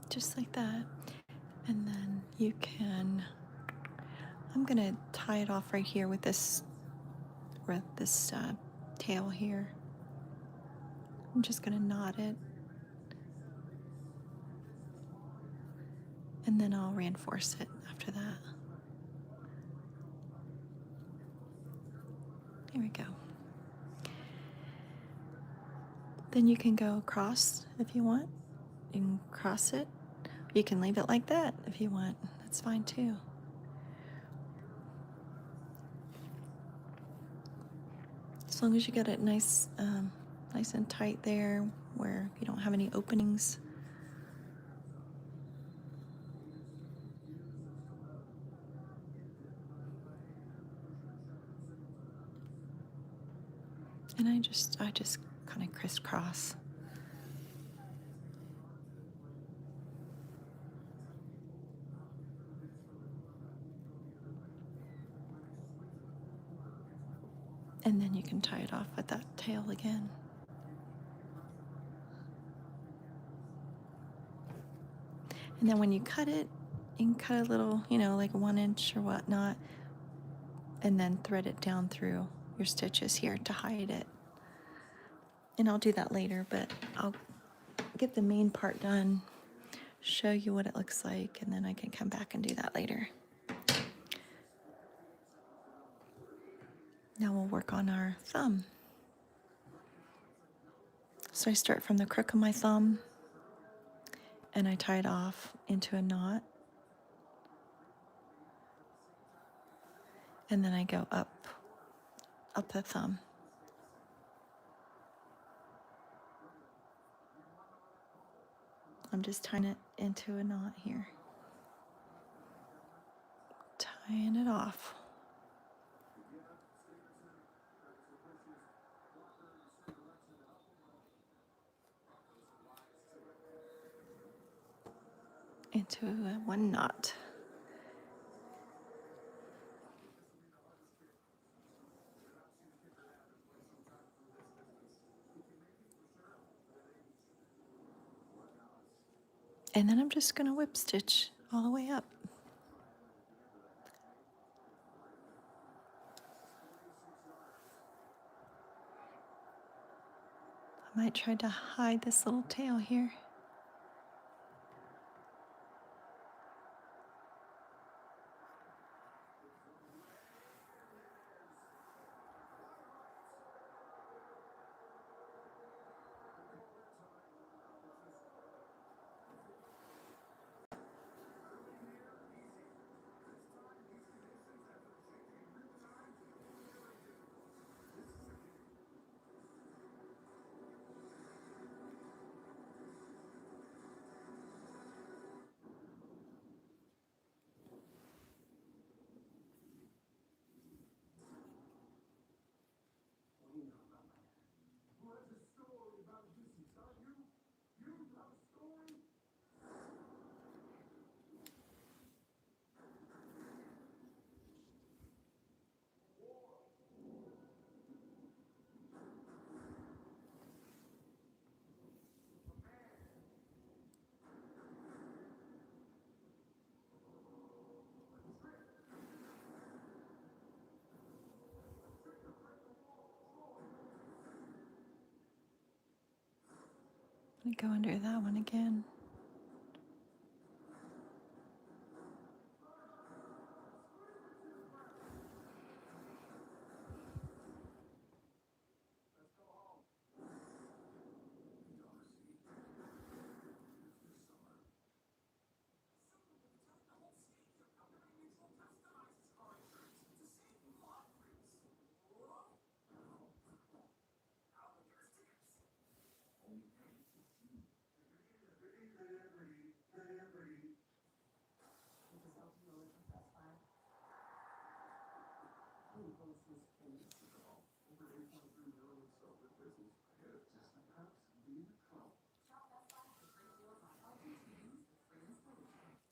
Just like that. And then you can, I'm going to tie it off right here with this tail here. I'm just going to knot it. And then I'll reinforce it after that. There we go. Then you can go across if you want. You can cross it. You can leave it like that if you want. That's fine too. As long as you get it nice and tight there where you don't have any openings. And I just kind of crisscross. And then you can tie it off with that tail again. And then when you cut it, you can cut a little, like 1 inch or whatnot, and then thread it down through your stitches here to hide it. And I'll do that later, but I'll get the main part done, show you what it looks like, and then I can come back and do that later. Now we'll work on our thumb. So I start from the crook of my thumb and I tie it off into a knot. And then I go up the thumb. I'm just tying it into a knot here. Tying it off. into one knot. And then I'm just going to whip stitch all the way up. I might try to hide this little tail here. I'm going to go under that one again.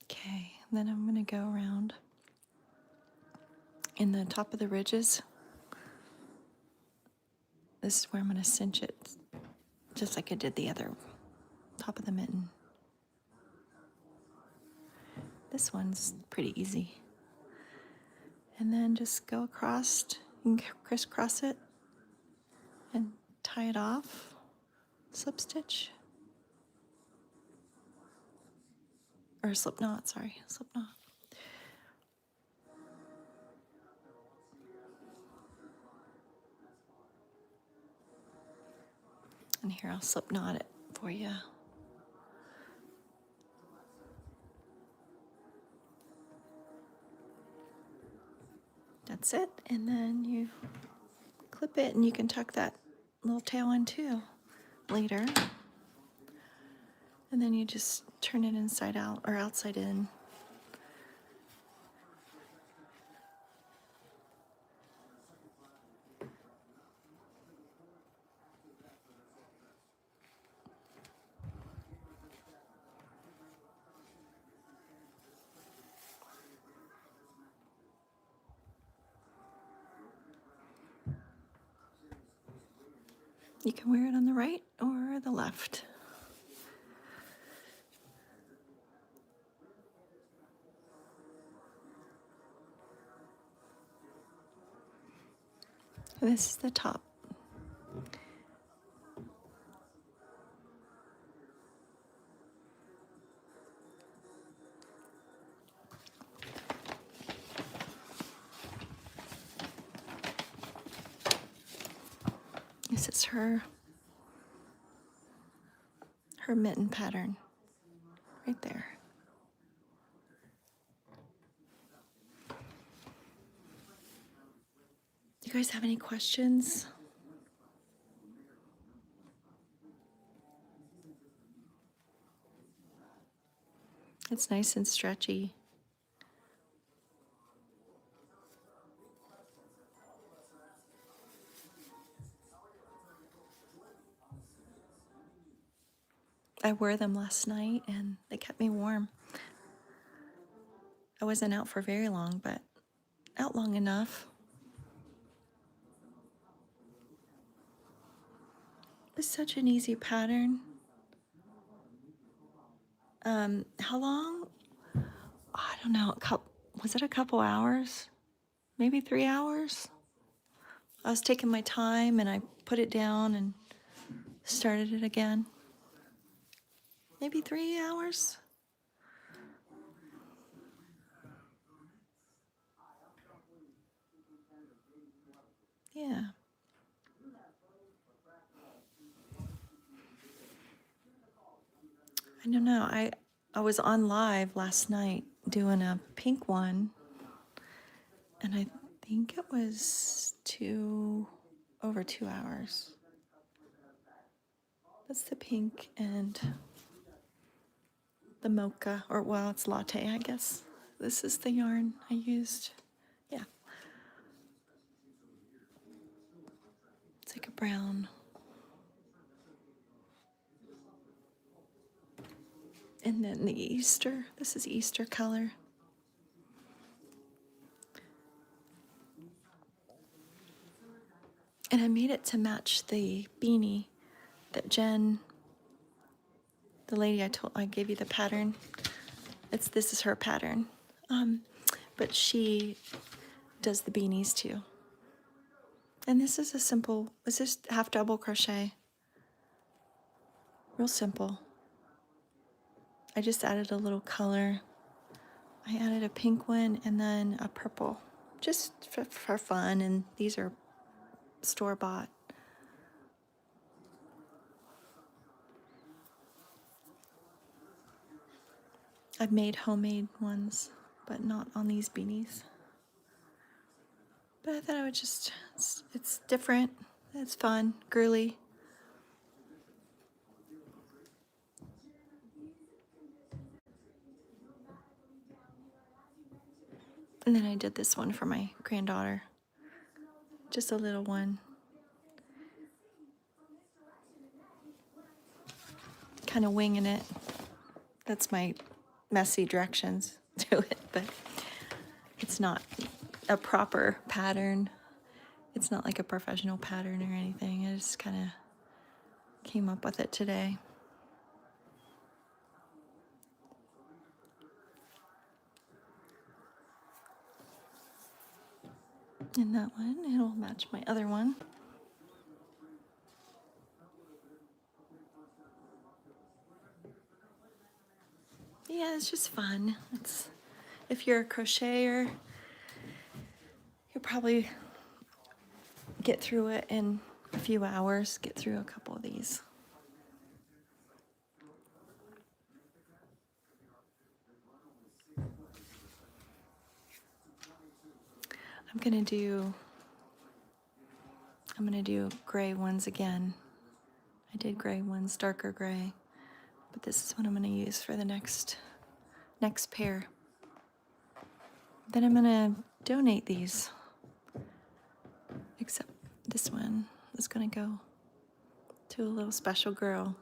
Okay, then I'm going to go around in the top of the ridges. This is where I'm going to cinch it, just like I did the other top of the mitten. This one's pretty easy. And then just go across and crisscross it and tie it off, slip stitch. Or slip knot, sorry, slip knot. And here, I'll slip knot it for you. That's it, and then you clip it, and you can tuck that little tail in too later. And then you just turn it inside out or outside in. You can wear it on the right or the left. This is the top. This is her mitten pattern right there. You guys have any questions? It's nice and stretchy. I wore them last night and they kept me warm. I wasn't out for very long, but out long enough. It's such an easy pattern. How long? I don't know. Was it a couple hours? Maybe 3 hours? I was taking my time and I put it down and started it again. Maybe 3 hours? Yeah. I don't know. I was on live last night doing a pink one, and I think it was over 2 hours. That's the pink and the mocha, or well, it's latte, I guess. This is the yarn I used. Yeah. It's like a brown. And then the Easter. This is Easter color. And I made it to match the beanie that Jen, the lady I gave you the pattern. This is her pattern. But she does the beanies too. And this is it's just half double crochet. Real simple. I just added a little color. I added a pink one and then a purple, just for fun. And these are store-bought. I've made homemade ones, but not on these beanies. But I thought I would it's different, it's fun, girly. And then I did this one for my granddaughter. Just a little one. Kind of winging it. That's my messy directions to it, but it's not a proper pattern. It's not like a professional pattern or anything. I just kind of came up with it today. And that one, it'll match my other one. Yeah, it's just fun. If you're a crocheter, you'll probably get through it in a few hours, get through a couple of these. I'm gonna do gray ones again. I did gray ones, darker gray, but this is what I'm gonna use for the next pair. Then I'm gonna donate these, except this one is gonna go to a little special girl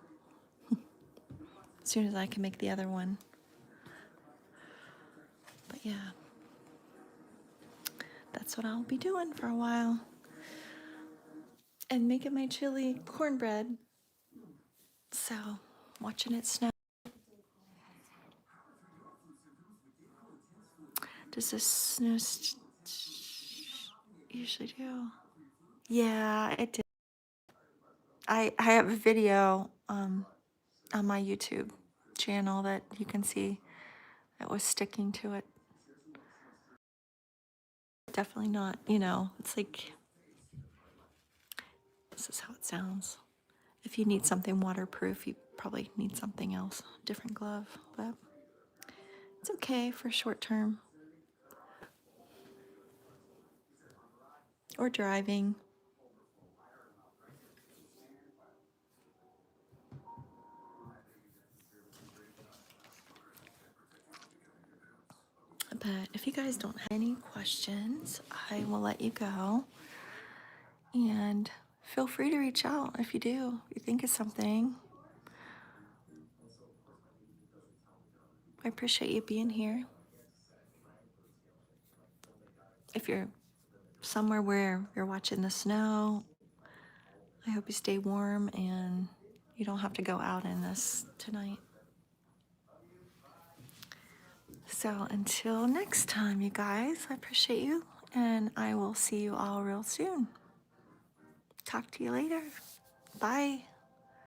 as soon as I can make the other one. But yeah, that's what I'll be doing for a while. And making my chili cornbread. So, watching it snow. Does this snow usually do? Yeah, it did. I have a video on my YouTube channel that you can see that was sticking to it. Definitely not, it's like, this is how it sounds. If you need something waterproof, you probably need something else, different glove, but it's okay for short term. Or driving. But if you guys don't have any questions, I will let you go. And feel free to reach out if you do, if you think of something. I appreciate you being here. if you're somewhere where you're watching the snow, I hope you stay warm and you don't have to go out in this tonight. So until next time, you guys, I appreciate you, and I will see you all real soon. Talk to you later. Bye.